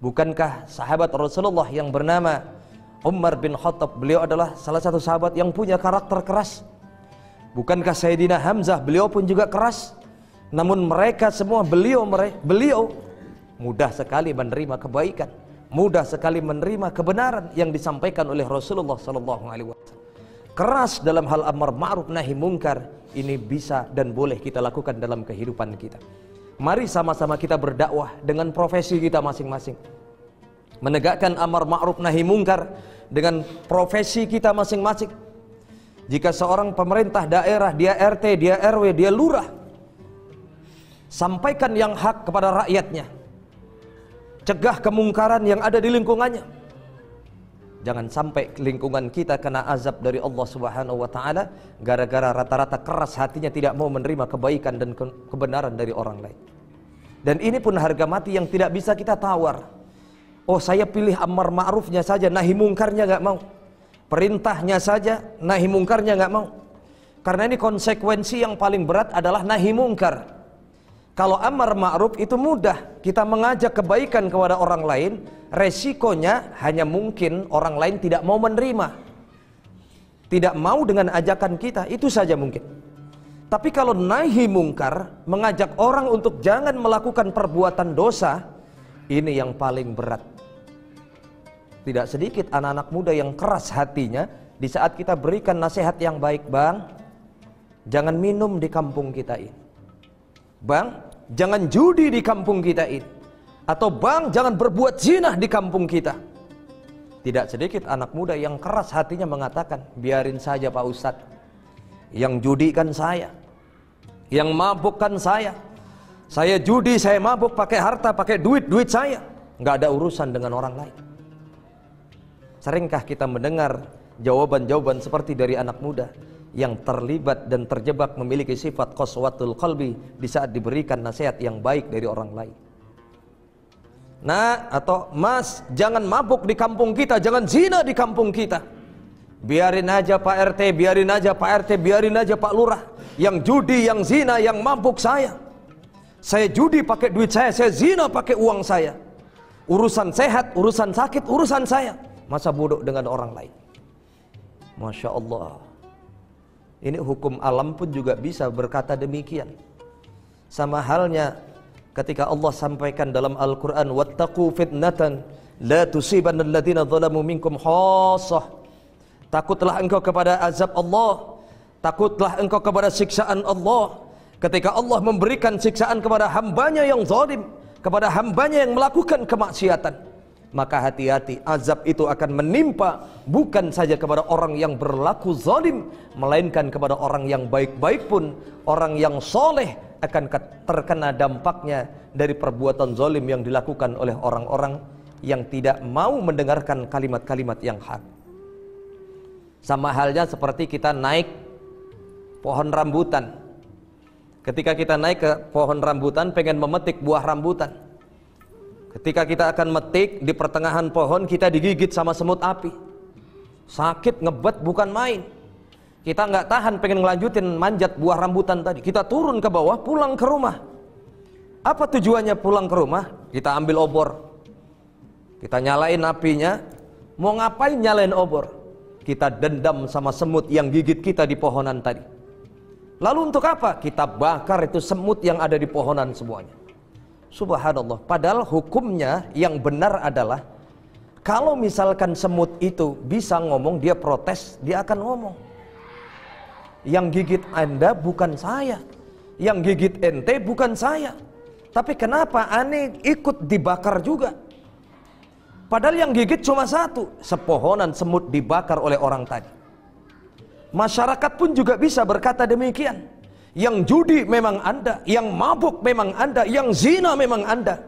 Bukankah sahabat Rasulullah yang bernama Umar bin Khattab, beliau adalah salah satu sahabat yang punya karakter keras? Bukankah Sayyidina Hamzah, beliau pun juga keras? Namun mereka semua, beliau mudah sekali menerima kebaikan, mudah sekali menerima kebenaran yang disampaikan oleh Rasulullah SAW. Keras dalam hal amar ma'ruf nahi mungkar, ini bisa dan boleh kita lakukan dalam kehidupan kita. Mari sama-sama kita berdakwah dengan profesi kita masing-masing, menegakkan amar ma'ruf nahi mungkar dengan profesi kita masing-masing. Jika seorang pemerintah daerah, dia RT, dia RW, dia lurah, sampaikan yang hak kepada rakyatnya, cegah kemungkaran yang ada di lingkungannya. Jangan sampai lingkungan kita kena azab dari Allah Subhanahu wa taala gara-gara rata-rata keras hatinya, tidak mau menerima kebaikan dan kebenaran dari orang lain. Dan ini pun harga mati yang tidak bisa kita tawar. Oh, saya pilih amar ma'rufnya saja, nahi mungkarnya nggak mau. Perintahnya saja, nahi mungkarnya nggak mau. Karena ini konsekuensi yang paling berat adalah nahi mungkar. Kalau amar ma'ruf itu mudah, kita mengajak kebaikan kepada orang lain, resikonya hanya mungkin orang lain tidak mau menerima, tidak mau dengan ajakan kita, itu saja mungkin. Tapi kalau nahi mungkar, mengajak orang untuk jangan melakukan perbuatan dosa, ini yang paling berat. Tidak sedikit anak-anak muda yang keras hatinya di saat kita berikan nasihat yang baik. Bang, jangan minum di kampung kita ini. Bang, jangan judi di kampung kita ini. Atau bang, jangan berbuat zina di kampung kita. Tidak sedikit anak muda yang keras hatinya mengatakan, biarin saja Pak Ustadz, yang judi kan saya, yang mabuk kan saya judi, saya mabuk, pakai harta, pakai duit saya, nggak ada urusan dengan orang lain. Seringkah kita mendengar jawaban-jawaban seperti dari anak muda yang terlibat dan terjebak memiliki sifat qaswatul qalbi di saat diberikan nasihat yang baik dari orang lain. Nah, atau mas, jangan mabuk di kampung kita, jangan zina di kampung kita. Biarin aja Pak RT, biarin aja Pak RT, biarin aja Pak Lurah. Yang judi, yang zina, yang mabuk saya judi pakai duit saya zina pakai uang saya. Urusan sehat, urusan sakit, urusan saya. Masa bodoh dengan orang lain. Masya Allah. Ini hukum alam pun juga bisa berkata demikian. Sama halnya ketika Allah sampaikan dalam Al-Quran, wattaqu fitnatan la tusibanna alladziina zalamu minkum khassah. Takutlah engkau kepada azab Allah, takutlah engkau kepada siksaan Allah. Ketika Allah memberikan siksaan kepada hambanya yang zalim, kepada hambanya yang melakukan kemaksiatan, maka hati-hati, azab itu akan menimpa bukan saja kepada orang yang berlaku zalim, melainkan kepada orang yang baik-baik pun. Orang yang soleh akan terkena dampaknya dari perbuatan zalim yang dilakukan oleh orang-orang yang tidak mau mendengarkan kalimat-kalimat yang hak. Sama halnya seperti kita naik pohon rambutan. Ketika kita naik ke pohon rambutan, pengen memetik buah rambutan. Ketika kita akan metik, di pertengahan pohon kita digigit sama semut api. Sakit, ngebet bukan main. Kita nggak tahan, pengen ngelanjutin manjat buah rambutan tadi. Kita turun ke bawah, pulang ke rumah. Apa tujuannya pulang ke rumah? Kita ambil obor, kita nyalain apinya. Mau ngapain nyalain obor? Kita dendam sama semut yang gigit kita di pohonan tadi. Lalu untuk apa? Kita bakar itu semut yang ada di pohonan semuanya. Subhanallah. Padahal hukumnya yang benar adalah, kalau misalkan semut itu bisa ngomong, dia protes, dia akan ngomong. Yang gigit Anda bukan saya, yang gigit ente bukan saya. Tapi kenapa aneh ikut dibakar juga? Padahal yang gigit cuma satu, sepohonan semut dibakar oleh orang tadi. Masyarakat pun juga bisa berkata demikian. Yang judi memang Anda, yang mabuk memang Anda, yang zina memang Anda.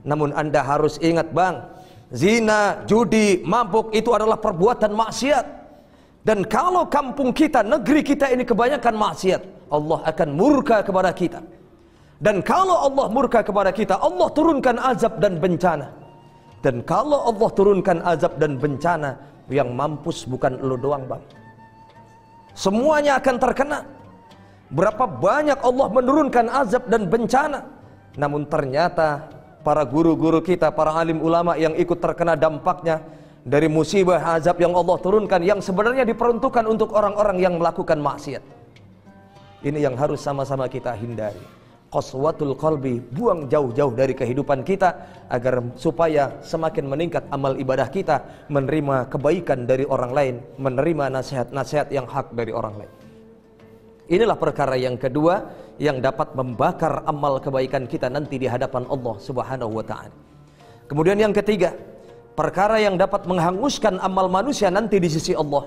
Namun Anda harus ingat bang, zina, judi, mabuk itu adalah perbuatan maksiat. Dan kalau kampung kita, negeri kita ini kebanyakan maksiat, Allah akan murka kepada kita. Dan kalau Allah murka kepada kita, Allah turunkan azab dan bencana. Dan kalau Allah turunkan azab dan bencana, yang mampus bukan lo doang bang, semuanya akan terkena. Berapa banyak Allah menurunkan azab dan bencana, namun ternyata para guru-guru kita, para alim ulama yang ikut terkena dampaknya dari musibah azab yang Allah turunkan, yang sebenarnya diperuntukkan untuk orang-orang yang melakukan maksiat. Ini yang harus sama-sama kita hindari. Qaswatul qalbi, buang jauh-jauh dari kehidupan kita, agar supaya semakin meningkat amal ibadah kita, menerima kebaikan dari orang lain, menerima nasihat-nasihat yang hak dari orang lain. Inilah perkara yang kedua yang dapat membakar amal kebaikan kita nanti di hadapan Allah Subhanahu wa ta'ala. Kemudian yang ketiga, perkara yang dapat menghanguskan amal manusia nanti di sisi Allah.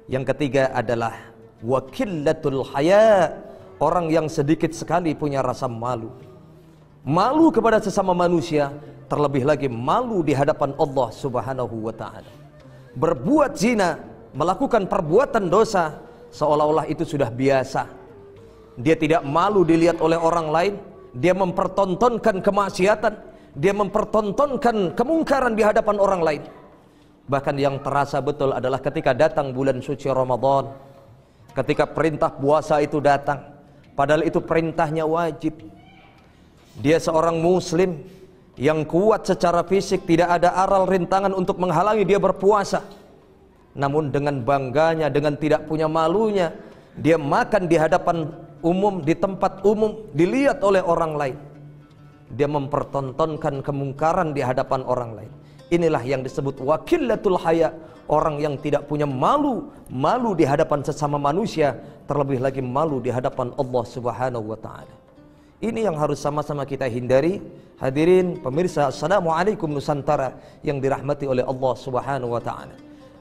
Yang ketiga adalah wakillatul haya, orang yang sedikit sekali punya rasa malu. Malu kepada sesama manusia, terlebih lagi malu di hadapan Allah Subhanahu wa ta'ala. Berbuat zina, melakukan perbuatan dosa, seolah-olah itu sudah biasa. Dia tidak malu dilihat oleh orang lain. Dia mempertontonkan kemaksiatan, dia mempertontonkan kemungkaran di hadapan orang lain. Bahkan yang terasa betul adalah ketika datang bulan suci Ramadan, ketika perintah puasa itu datang, padahal itu perintahnya wajib. Dia seorang muslim yang kuat secara fisik, tidak ada aral rintangan untuk menghalangi dia berpuasa. Namun dengan bangganya, dengan tidak punya malunya, dia makan di hadapan umum, di tempat umum, dilihat oleh orang lain. Dia mempertontonkan kemungkaran di hadapan orang lain. Inilah yang disebut wakillatul haya, orang yang tidak punya malu, malu di hadapan sesama manusia, terlebih lagi malu di hadapan Allah Subhanahu wa ta'ala. Ini yang harus sama-sama kita hindari. Hadirin pemirsa, Assalamualaikum Nusantara yang dirahmati oleh Allah Subhanahu wa ta'ala.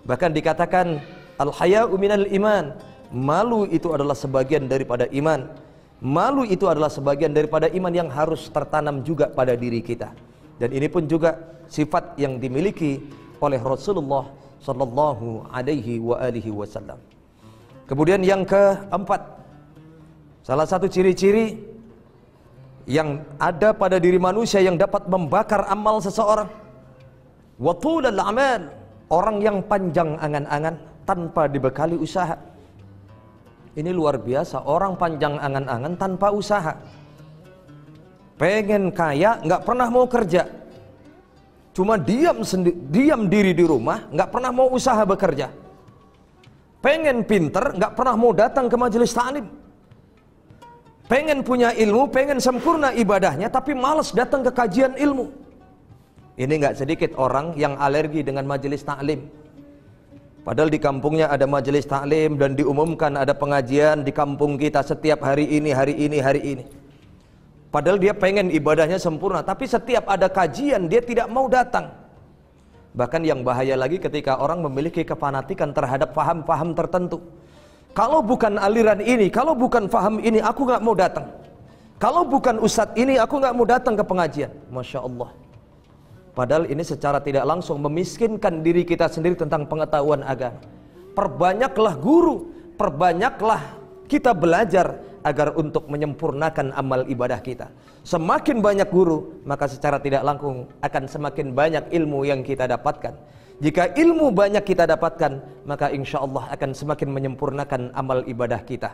Bahkan dikatakan al-haya'u minal iman, malu itu adalah sebagian daripada iman. Malu itu adalah sebagian daripada iman yang harus tertanam juga pada diri kita. Dan ini pun juga sifat yang dimiliki oleh Rasulullah sallallahu alaihi wa alihi wasallam. Kemudian yang keempat, salah satu ciri-ciri yang ada pada diri manusia yang dapat membakar amal seseorang, wa tulul amal, orang yang panjang angan-angan tanpa dibekali usaha. Ini luar biasa, orang panjang angan-angan tanpa usaha. Pengen kaya, nggak pernah mau kerja, cuma diam diri di rumah, nggak pernah mau usaha bekerja. Pengen pinter, nggak pernah mau datang ke majelis ta'lim. Pengen punya ilmu, pengen sempurna ibadahnya, tapi malas datang ke kajian ilmu. Ini nggak sedikit orang yang alergi dengan majelis ta'lim. Padahal di kampungnya ada majelis ta'lim dan diumumkan ada pengajian di kampung kita setiap hari ini, hari ini, hari ini. Padahal dia pengen ibadahnya sempurna, tapi setiap ada kajian dia tidak mau datang. Bahkan yang bahaya lagi ketika orang memiliki kefanatikan terhadap paham-paham tertentu. Kalau bukan aliran ini, kalau bukan paham ini, aku nggak mau datang. Kalau bukan ustadz ini, aku nggak mau datang ke pengajian. Masya Allah. Padahal ini secara tidak langsung memiskinkan diri kita sendiri tentang pengetahuan agama. Perbanyaklah guru, perbanyaklah kita belajar agar untuk menyempurnakan amal ibadah kita. Semakin banyak guru, maka secara tidak langsung akan semakin banyak ilmu yang kita dapatkan. Jika ilmu banyak kita dapatkan, maka insya Allah akan semakin menyempurnakan amal ibadah kita.